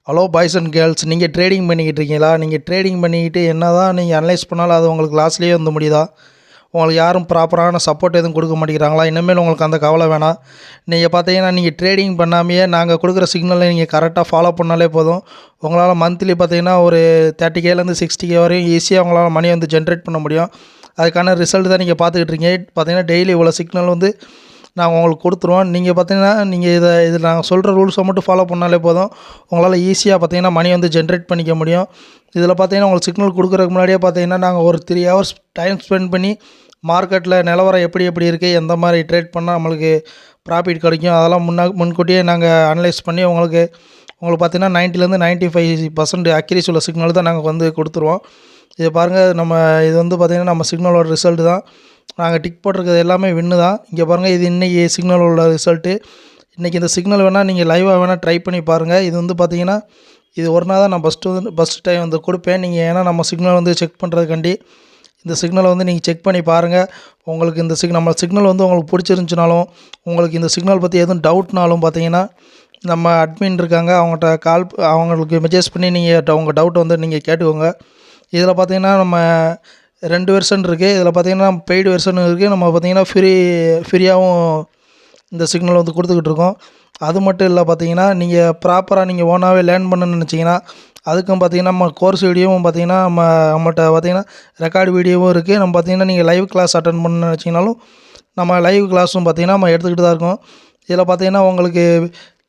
Hello boys and girls, நீங்கள் trading பண்ணிக்கிட்டு இருக்கீங்களா? நீங்கள் ட்ரேடிங் பண்ணிக்கிட்டு என்ன தான் நீங்கள் அனலைஸ் பண்ணாலும் அது உங்களுக்கு லாஸ்லேயே வந்து முடியுதா? உங்களுக்கு யாரும் ப்ராப்பரான சப்போர்ட் எதுவும் கொடுக்க மாட்டேங்கிறாங்களா? இனிமேல் உங்களுக்கு அந்த கவலை வேணாம். நீங்கள் பார்த்தீங்கன்னா நீங்கள் ட்ரேடிங் பண்ணாமையே நாங்கள் கொடுக்குற சிக்னலை நீங்கள் கரெக்டாக ஃபாலோ பண்ணாலே போதும். உங்களால் மந்த்லி பார்த்தீங்கன்னா ஒரு 30Kலேருந்து 60K வரையும் ஈஸியாக உங்களால் மணி வந்து ஜென்ரேட் பண்ண முடியும். அதுக்கான ரிசல்ட் தான் நீங்கள் பார்த்துக்கிட்டு இருக்கீங்க. பார்த்தீங்கன்னா டெய்லி இவ்வளோ சிக்னல் வந்து நாங்கள் உங்களுக்கு கொடுத்துருவோம். நீங்கள் பார்த்தீங்கன்னா நீங்கள் இதில் நாங்கள் சொல்கிற ரூல்ஸை மட்டும் ஃபாலோ பண்ணாலே போதும். உங்களால் ஈஸியாக பார்த்தீங்கன்னா மணி வந்து ஜென்ரேட் பண்ணிக்க முடியும். இதில் பார்த்தீங்கன்னா உங்களுக்கு சிக்னல் கொடுக்குறதுக்கு முன்னாடியே பார்த்தீங்கன்னா நாங்கள் ஒரு 3 ஹவர்ஸ் டைம் ஸ்பெண்ட் பண்ணி மார்க்கெட்டில் நிலவரம் எப்படி இருக்குது, எந்த மாதிரி ட்ரேட் பண்ணால் நம்மளுக்கு ப்ராஃபிட் கிடைக்கும், அதெல்லாம் முன்கூட்டியே நாங்கள் அனலைஸ் பண்ணி உங்களுக்கு பார்த்தீங்கன்னா 90லேருந்து 95% அக்யூரசி உள்ள சிக்னல் தான் நாங்கள் வந்து கொடுத்துருவோம். இது பாருங்கள், இது வந்து பார்த்திங்கன்னா நம்ம சிக்னலோட ரிசல்ட்டு தான். நாங்கள் டிக் போட்டிருக்கிறது எல்லாமே வின்னு தான். இங்கே பாருங்கள், இது இன்றைக்கி சிக்னலோட ரிசல்ட்டு. இன்றைக்கி இந்த சிக்னல் வேணால் நீங்கள் லைவாக வேணால் ட்ரை பண்ணி பாருங்கள். இது வந்து பார்த்திங்கன்னா இது ஒரு நாள் தான் நான் ஃபஸ்ட்டு டைம் வந்து கொடுப்பேன். நீங்கள் ஏன்னா நம்ம சிக்னல் வந்து செக் பண்ணுறதுக்காண்டி இந்த சிக்னலை வந்து நீங்கள் செக் பண்ணி பாருங்கள். உங்களுக்கு இந்த நம்ம சிக்னல் வந்து உங்களுக்கு பிடிச்சிருந்துச்சினாலும், உங்களுக்கு இந்த சிக்னல் பற்றி எதுவும் டவுட்னாலும் பார்த்தீங்கன்னா நம்ம அட்மின் இருக்காங்க, அவங்களுக்கு மெசேஜ் பண்ணி நீங்கள் உங்கள் டவுட்டை வந்து நீங்கள் கேட்டுக்கோங்க. இதில் பார்த்தீங்கன்னா நம்ம 2 வெர்ஷன் இருக்குது. இதில் பார்த்தீங்கன்னா பெய்டு வெர்ஷன் இருக்குது. நம்ம பார்த்தீங்கன்னா ஃப்ரீயாகவும் இந்த சிக்னல் வந்து கொடுத்துக்கிட்டு இருக்கோம். அது மட்டும் இல்லை, பார்த்தீங்கன்னா நீங்கள் ப்ராப்பராக நீங்கள் ஓனாகவே லேர்ன் பண்ணணும்னு நினச்சிங்கன்னா அதுக்கும் பார்த்தீங்கன்னா நம்ம கோர்ஸ் வீடியோவும் பார்த்தீங்கன்னா நம்மகிட்ட பார்த்தீங்கன்னா ரெக்கார்டு வீடியோவும் இருக்குது. நம்ம பார்த்தீங்கன்னா நீங்கள் லைவ் கிளாஸ் அட்டன் பண்ணணும்னு நினச்சிங்கனாலும் நம்ம லைவ் கிளாஸும் பார்த்தீங்கன்னா நம்ம எடுத்துக்கிட்டு தான் இருக்கோம். இதில் பார்த்தீங்கன்னா உங்களுக்கு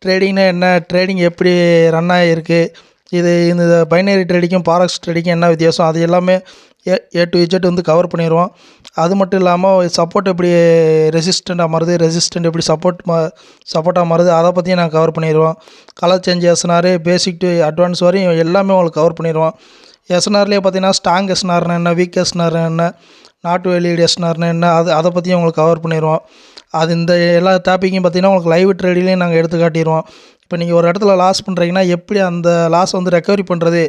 ட்ரேடிங்னா என்ன, ட்ரேடிங் எப்படி ரன் ஆகிருக்கு, இந்த பைனரி ட்ரேடிங்கும் ஃபாரெக்ஸ் ட்ரேடிங்கும் என்ன வித்தியாசம், அது எல்லாமே A to Z வந்து கவர் பண்ணிடுவோம். அது மட்டும் இல்லாமல் சப்போர்ட் எப்படி ரெசிஸ்டண்ட்டாக மாறுது, ரெசிஸ்டண்ட் எப்படி சப்போர்ட்டாக மாறுது, அதை பற்றியும் நாங்கள் கவர் பண்ணிடுவோம். Colour change SNR basic to advance வரையும் எல்லாமே உங்களுக்கு கவர் பண்ணிடுவோம். எஸ்என்ஆர்லேயே பார்த்தீங்கன்னா ஸ்ட்ராங் எஸ்என்ஆர்னு என்ன, வீக் எஸ்என்ஆர் என்ன, நாட் வேலிட் எஸ்என்ஆர்னு என்ன, அதை பற்றியும் உங்களுக்கு கவர் பண்ணிடுவோம். இந்த எல்லா டாப்பிக்கையும் பார்த்தீங்கன்னா உங்களுக்கு லைவ் ட்ரேடிங்லேயும் நாங்கள் எடுத்து காட்டிடுவோம். இப்போ நீங்கள் ஒரு இடத்துல லாஸ் பண்ணுறீங்கன்னா எப்படி அந்த லாஸ் வந்து ரெக்கவரி பண்ணுறது,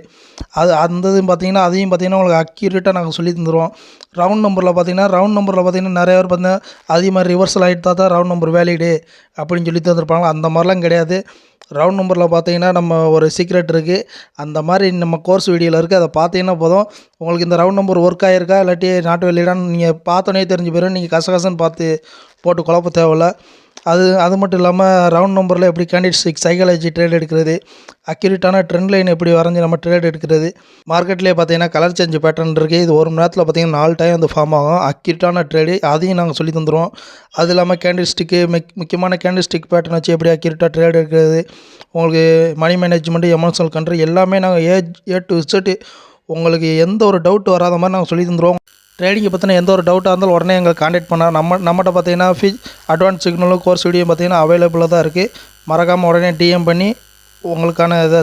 அந்த இதுவும் பார்த்தீங்கன்னா பார்த்தீங்கன்னா உங்களுக்கு அக்யூரேட்டாக நாங்கள் சொல்லி தந்துடுவோம். ரவுண்ட் நம்பரில் பார்த்தீங்கன்னா நிறைய பேர் பார்த்தீங்கன்னா அதிகமாக ரிவர்சல் ஆகிட்டு தான் ரவுண்ட் நம்பர் வேலிடு அப்படின்னு சொல்லி தந்துருப்பாங்க. அந்த மாதிரிலாம் கிடையாது. ரவுண்ட் நம்பரில் பார்த்தீங்கன்னா நம்ம ஒரு சீக்ரெட் இருக்குது. அந்த மாதிரி நம்ம கோர்ஸ் வீடியோவில் இருக்குது. அதை பார்த்தீங்கன்னா போதும், உங்களுக்கு இந்த ரவுண்ட் நம்பர் ஒர்க் ஆகிருக்கா இல்லாட்டி நாட் வேலிடான்னு நீங்கள் பார்த்தோன்னே தெரிஞ்சு போயிடும். நீங்கள் கசகசன்னு பார்த்து போட்டு குழப்ப தேவையில்ல. அது மட்டும் இல்லாமல் ரவுண்ட் நம்பரில் எப்படி கேண்டிட் சைக்காலஜி ட்ரேட் எடுக்கிறது, அக்யூரேட்டான ட்ரெண்ட் லைன் எப்படி வரைஞ்சி நம்ம ட்ரேட் எடுக்கிறது, மார்க்கெட்லேயே பார்த்தீங்கன்னா கலர் சேஞ்ச் பேட்டர்ன் இருக்குது. இது ஒரு மணி நேரத்தில் பார்த்தீங்கன்னா 4 டைம் வந்து ஃபார்ம் ஆகும். அக்யூரேட்டான ட்ரேடு அதையும் நாங்கள் சொல்லி தந்துடுவோம். அது இல்லாமல் கேண்டில்ஸ்டிக்கு முக்கியமான கேண்டில்ஸ்டிக் பேட்டர்ன் வச்சு எப்படி அக்யூரேட்டாக ட்ரேட் எடுக்கிறது, உங்களுக்கு மணி மேனேஜ்மெண்ட்டு, எமோஷனல் கண்ட்ரோல் எல்லாமே நாங்கள் A to Z உங்களுக்கு எந்த ஒரு டவுட் வராத மாதிரி நாங்கள் சொல்லி தந்துடுவோம். ட்ரேடிங்கை பற்றின எந்த ஒரு டவுட்டாக இருந்தாலும் உடனே எங்களை காண்டாக்ட் பண்ணால் நம்மகிட்ட பார்த்தீங்கன்னா அட்வான்ஸ் சிக்னலும் கோர்ஸ் வீடியோ பார்த்தீங்கன்னா அவைலபிளாக தான் இருக்குது. மறக்காமல் உடனே டிஎம் பண்ணி உங்களுக்கான இதை